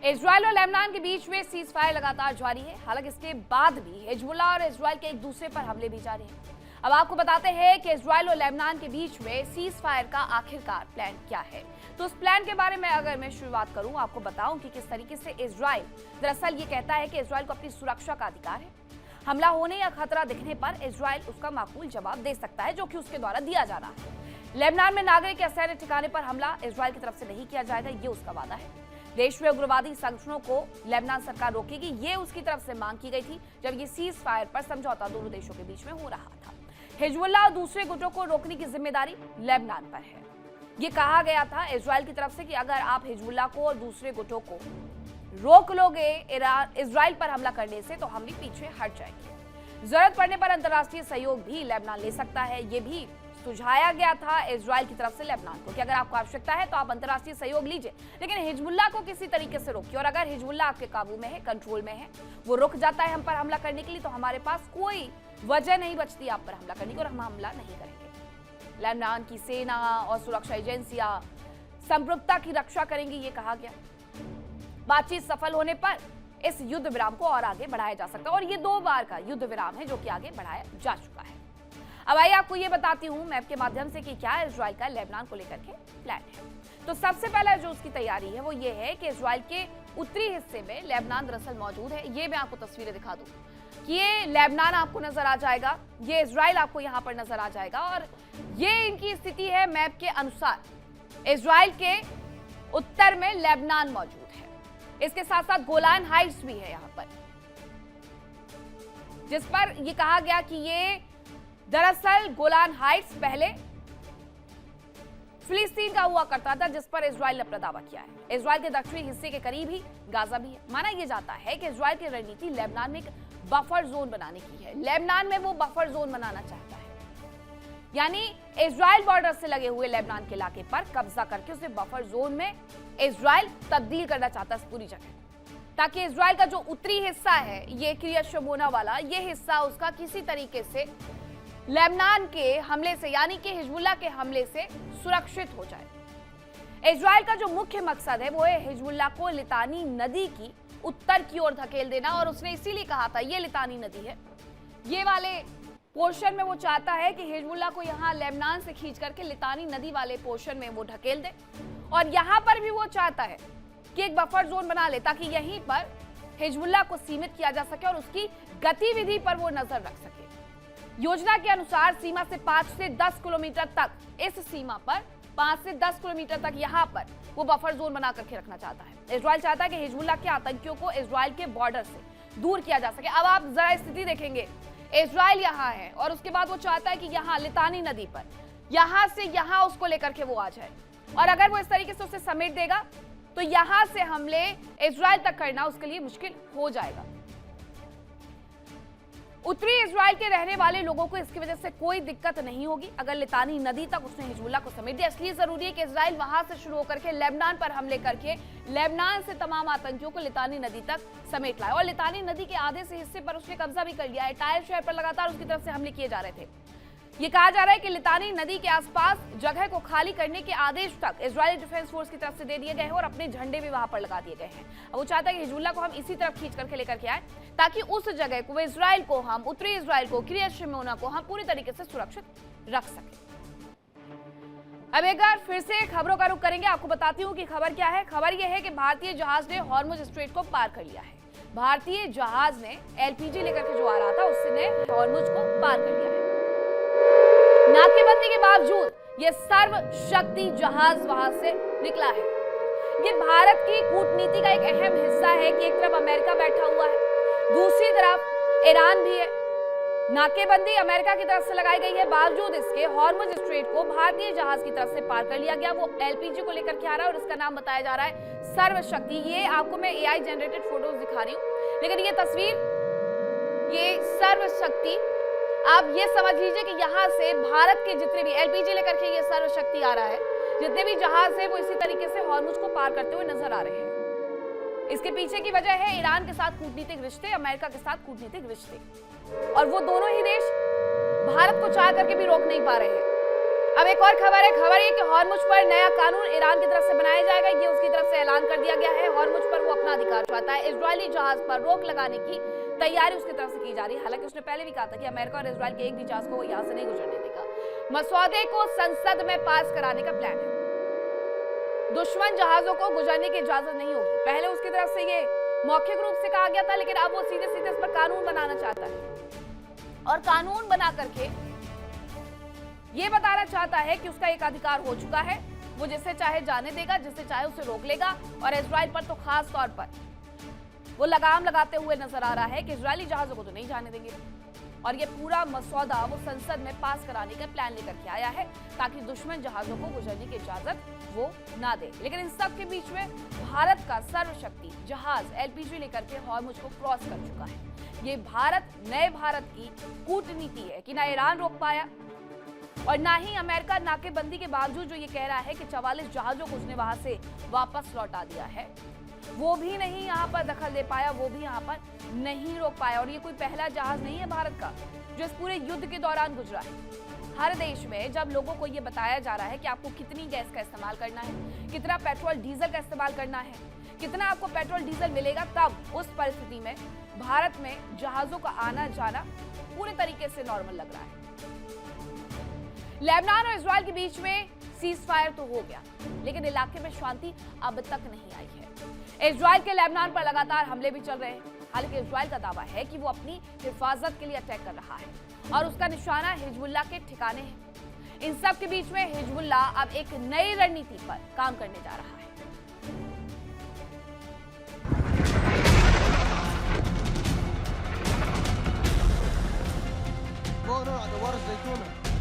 Israel और Lebanon के बीच में सीज फायर लगातार जारी है। हालांकि इसके बाद भी हिजबुल्लाह और इजराइल के एक दूसरे पर हमले भी जारी हैं। अब आपको बताते हैं कि इजराइल और लेबनान के बीच में सीज फायर का आखिरकार प्लान क्या है। तो उस प्लान के बारे में अगर मैं शुरुआत करूं, आपको बताऊं कि किस तरीके से इजराइल दरअसल ये कहता है कि इजराइल को अपनी सुरक्षा का अधिकार है। हमला होने या खतरा दिखने पर इजराइल उसका माकूल जवाब दे सकता है, जो कि उसके द्वारा दिया जा रहा है। लेबनान में नागरिक या सैन्य ठिकाने पर हमला इजराइल की तरफ से नहीं किया जाएगा, ये उसका वादा है। देश में उग्रवादी संगठनों को लेबनान सरकार रोकेगी, ये उसकी तरफ से मांग की गई थी जब ये सीज फायर पर समझौता दोनों देशों के बीच में हो रहा था। हिजबुल्लाह और दूसरे गुटों को रोकने की जिम्मेदारी लेबनान पर है। ये कहा गया था इजराइल की तरफ से कि अगर आप हिजबुल्लाह को और दूसरे गुटों को रोक लोगे इजराइल पर हमला करने से, तो हम भी पीछे हट जाएंगे। जरूरत पड़ने पर अंतर्राष्ट्रीय सहयोग भी लेबनान ले सकता है। ये भी सुझाया गया था इजराइल की तरफ से लेबनान को कि अगर आपको आवश्यकता है तो आप अंतर्राष्ट्रीय सहयोग लीजिए, लेकिन हिजबुल्लाह को किसी तरीके से रोकिए। और अगर हिजबुल्लाह आपके काबू में है, कंट्रोल में है, वो रुक जाता है हम पर हमला करने के लिए, तो हमारे पास कोई वजह नहीं बचती आप पर हमला करने की, और हम हमला नहीं करेंगे। लेबनान की सेना और सुरक्षा एजेंसियां संप्रभुता की रक्षा करेंगी, ये कहा गया। बातचीत सफल होने पर इस युद्ध विराम को और आगे बढ़ाया जा सकता है, और ये 2 बार का युद्ध विराम है जो कि आगे बढ़ाया जा चुका है। अब आइए आपको ये बताती हूं मैप के माध्यम से कि क्या इजराइल का लेबनान को लेकर के प्लान है। तो सबसे पहला जो उसकी तैयारी है वो ये है कि इजराइल के उत्तरी हिस्से में लेबनान दरअसल मौजूद है। ये मैं आपको तस्वीरें दिखा दूं कि ये लेबनान आपको नजर आ जाएगा, ये इजराइल आपको यहाँ पर नजर आ जाएगा, और ये इनकी स्थिति है मैप के अनुसार। इजराइल के उत्तर में लेबनान मौजूद है, इसके साथ साथ गोलान हाइट्स भी है यहाँ पर, जिस पर यह कहा गया कि ये दरअसल गोलान हाइट्स पहले फिलिस्तीन का हुआ करता था, जिस पर इजराइल ने अपना दावा किया है। इजराइल के दक्षिणी हिस्से के करीब ही गाजा भी है। माना यह जाता है कि इजराइल की रणनीति लेबनान में एक बफर जोन बनाने की है। लेबनान में वो बफर जोन बनाना चाहता है, यानी इजराइल बॉर्डर से लगे हुए लेबनान के इलाके पर कब्जा करके उसे बफर जोन में इजराइल तब्दील करना चाहता है, पूरी जगह, ताकि इजराइल का जो उत्तरी हिस्सा है, ये किरियत शमोना वाला, ये हिस्सा उसका किसी तरीके से लेबनान के हमले से, यानी कि हिजबुल्लाह के हमले से सुरक्षित हो जाए। इजराइल का जो मुख्य मकसद है वो है हिजबुल्लाह को लितानी नदी की उत्तर की ओर धकेल देना, और उसने इसीलिए कहा था ये लितानी नदी है, ये वाले पोर्शन में वो चाहता है कि हिजबुल्लाह को यहाँ लेबनान से खींच करके लितानी नदी वाले पोर्शन में वो ढकेल दे, और यहाँ पर भी वो चाहता है कि एक बफर जोन बना ले, ताकि यहीं पर हिजबुल्लाह को सीमित किया जा सके और उसकी गतिविधि पर वो नजर रख सके। योजना के अनुसार सीमा से 5 से 10 किलोमीटर तक, इस सीमा पर 5 से 10 किलोमीटर तक यहाँ पर वो बफर जोन बना करके रखना चाहता है। इजराइल चाहता है कि हिजबुल्लाह के आतंकियों को इजराइल के बॉर्डर से दूर किया जा सके। अब आप जरा स्थिति देखेंगे, इजराइल यहाँ है और उसके बाद वो चाहता है कि यहाँ लितानी नदी पर, यहाँ से यहाँ उसको लेकर के वो आ जाए, और अगर वो इस तरीके से उसे समेट देगा तो यहाँ से हमले इजराइल तक करना उसके लिए मुश्किल हो जाएगा। उत्तरी इजराइल के रहने वाले लोगों को इसकी वजह से कोई दिक्कत नहीं होगी अगर लितानी नदी तक उसने हिजबुल्लाह को समेट दिया। इसलिए जरूरी है कि इजराइल वहां से शुरू होकर के लेबनान पर हमले करके लेबनान से तमाम आतंकियों को लितानी नदी तक समेट लाए, और लितानी नदी के आधे से हिस्से पर उसने कब्जा भी कर लिया है। टायर शहर पर लगातार उसकी तरफ से हमले किए जा रहे थे। ये कहा जा रहा है कि लितानी नदी के आसपास जगह को खाली करने के आदेश तक इजरायली डिफेंस फोर्स की तरफ से दे दिए गए हैं, और अपने झंडे भी वहां पर लगा दिए गए हैं। अब वो चाहता है कि हिजबुल्लाह को हम इसी तरफ खींच करके लेकर के आए, ताकि उस जगह को, इजराइल को हम, उत्तरी इजराइल को, किरियत शमोना को हम पूरी तरीके से सुरक्षित रख सके। अब एक बार फिर से खबरों का रुख करेंगे। आपको बताती हूँ कि खबर क्या है। खबर यह है कि भारतीय जहाज ने हॉर्मुज स्ट्रेट को पार कर लिया है। भारतीय जहाज ने एलपीजी लेकर के जो आ रहा था उसने हॉर्मुज को पार कर लिया है। नाकेबंदी के बावजूद यह सर्वशक्ति जहाज वहां से निकला है। ये भारत की कूटनीति का एक अहम हिस्सा है कि एक तरफ अमेरिका बैठा हुआ है, दूसरी तरफ ईरान भी है। नाकेबंदी अमेरिका की तरफ से लगाई गई है, बावजूद इसके हॉर्मुज स्ट्रेट को भारतीय जहाज की तरफ से पार कर लिया गया। वो एलपीजी को लेकर के आ रहा है और इसका नाम बताया जा रहा है सर्वशक्ति। ये आपको मैं एआई जनरेटेड फोटोज दिखा रही हूँ, लेकिन ये तस्वीर, ये सर्वशक्ति, आप ये समझ लीजिए कि यहाँ से भारत के जितने भी एलपीजी लेकर के ये सर्वशक्ति आ रहा है, जितने भी जहाज है वो इसी तरीके से हॉर्मुज को पार करते हुए नजर आ रहे हैं। इसके पीछे की वजह है ईरान के साथ कूटनीतिक रिश्ते, अमेरिका के साथ कूटनीतिक रिश्ते, और वो दोनों ही देश भारत को चाह करके भी रोक नहीं पा रहे हैं। अब एक और खबर है कि हॉर्मुज पर नया कानून ईरान की तरफ से बनाया जाएगा। ये उसकी तरफ से ऐलान कर दिया गया है। हॉर्मुज पर वो अपना एकाधिकार चाहता है। इजरायली जहाज पर रोक लगाने की तैयारी उसकी तरफ से की जा रही है। हालांकि उसने पहले भी कहा था कि अमेरिका और इजरायल के एक भी जहाज को वो यहां से नहीं गुजरने देगा। मसौदे को संसद में पास कराने का प्लान है। दुश्मन जहाजों को गुजरने की इजाजत नहीं होगी। पहले उसकी तरफ से ये मौखिक रूप से कहा गया था, लेकिन अब वो सीधे सीधे इस पर कानून बनाना चाहता है और कानून बना करके ये बताना चाहता है कि उसका एक अधिकार हो चुका है। वो जिसे चाहे जाने देगा, जिसे चाहे उसे रोक लेगा। और इजराइल पर तो खास तौर पर वो लगाम लगाते हुए नजर आ रहा है कि इजरायली जहाजों को तो नहीं जाने देंगे। और ये पूरा मसौदा वो संसद में पास कराने का प्लान लेकर के आया है ताकि दुश्मन जहाजों को गुजरने की इजाजत वो ना दे। लेकिन इन सब के बीच में भारत का सर्वशक्ति जहाज एलपीजी लेकर के हॉर्मुज को क्रॉस कर चुका है। ये भारत, नए भारत की कूटनीति है कि ना ईरान रोक पाया और ना ही अमेरिका नाकेबंदी के बावजूद जो ये कह रहा है कि 44 जहाजों को उसने वहां से वापस लौटा दिया है, वो भी नहीं यहाँ पर दखल दे पाया, वो भी यहाँ पर नहीं रोक पाया। और ये कोई पहला जहाज नहीं है भारत का जो इस पूरे युद्ध के दौरान गुजरा है। हर देश में जब लोगों को ये बताया जा रहा है कि आपको कितनी गैस का इस्तेमाल करना है, कितना पेट्रोल डीजल का इस्तेमाल करना है, कितना आपको पेट्रोल डीजल मिलेगा, तब उस परिस्थिति में भारत में जहाजों का आना जाना पूरे तरीके से नॉर्मल लग रहा है। लेबनान और इजरायल के बीच में सीज फायर तो हो गया, लेकिन इलाके में शांति अब तक नहीं आई है। इजरायल के लेबनान पर लगातार हमले भी चल रहे हैं। हालांकि इजरायल का दावा है कि वो अपनी हिफाजत के लिए अटैक कर रहा है और उसका निशाना हिजबुल्लाह के ठिकाने है। इन सब के बीच में हिजबुल्लाह अब एक नई रणनीति पर काम करने जा रहा है।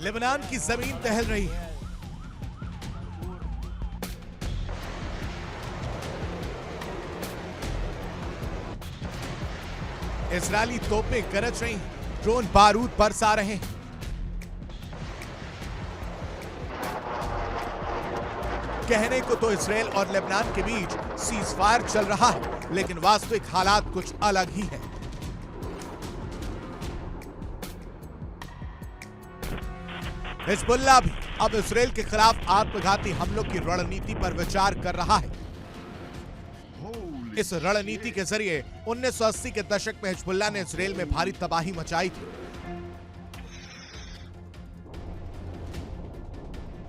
लेबनान की जमीन टहल रही है। इजरायली तोपें गरज रही हैं, ड्रोन बारूद बरसा रहे हैं। कहने को तो इजरायल और लेबनान के बीच सीज फायर चल रहा है, लेकिन वास्तविक हालात कुछ अलग ही है। हिजबुल्लाह भी अब इजरायल के खिलाफ आत्मघाती हमलों की रणनीति पर विचार कर रहा है। इस रणनीति के जरिए 1980 के दशक में हिजबुल्लाह ने इजरायल में भारी तबाही मचाई थी।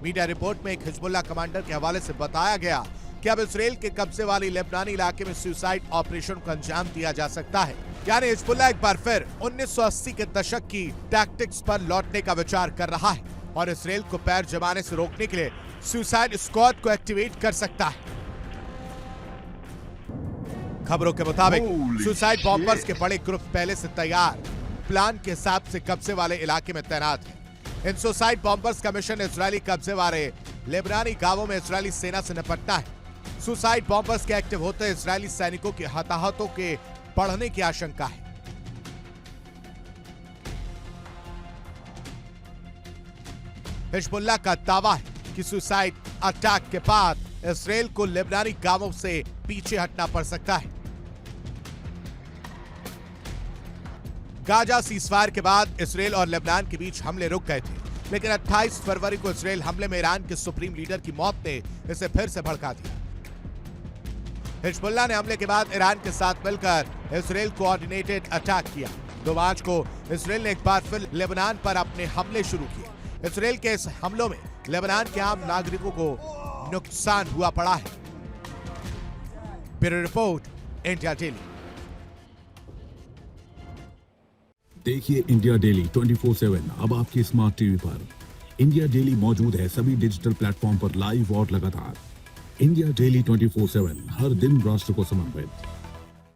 मीडिया रिपोर्ट में एक हिजबुल्लाह कमांडर के हवाले से बताया गया कि अब इजरायल के कब्जे वाली लेबनानी इलाके में सुसाइड ऑपरेशन को अंजाम दिया जा सकता है। यानी हिजबुल्लाह एक बार फिर 1980 के दशक की टैक्टिक्स पर लौटने का विचार कर रहा है और इजरायल को पैर जमाने से रोकने के लिए सुसाइड स्क्वाड को एक्टिवेट कर सकता है। खबरों के मुताबिक सुसाइड बॉम्बर्स के बड़े ग्रुप पहले से तैयार प्लान के हिसाब से कब्जे वाले इलाके में तैनात हैं। इन सुसाइड बॉम्बर्स का मिशन इजरायली कब्जे वाले लेबनानी गांवों में इजरायली सेना से निपटना है। सुसाइड बॉम्बर्स के एक्टिव होते इजरायली सैनिकों के हताहतों के बढ़ने की आशंका है। हिजबुल्लाह का दावा है कि सुसाइड अटैक के बाद इजरायल को लेबनानी गांवों से पीछे हटना पड़ सकता है। गाजा सीजफायर के बाद इजरायल और लेबनान के बीच हमले रुक गए थे, लेकिन 28 फरवरी को इजरायल हमले में ईरान के सुप्रीम लीडर की मौत ने इसे फिर से भड़का दिया। हिजबुल्लाह ने हमले के बाद ईरान के साथ मिलकर इजरायल कोऑर्डिनेटेड अटैक किया। 2 मार्च को इजरायल ने एक बार फिर लेबनान पर अपने हमले शुरू किए। इजरायल के इस हमलों में लेबनान के आम नागरिकों को नुकसान हुआ पड़ा है। Bureau report, India daily. देखिए इंडिया डेली 24/7 अब आपके स्मार्ट टीवी पर। इंडिया डेली मौजूद है सभी डिजिटल प्लेटफॉर्म पर लाइव और लगातार। इंडिया डेली 24/7 हर दिन राष्ट्र को समर्पित।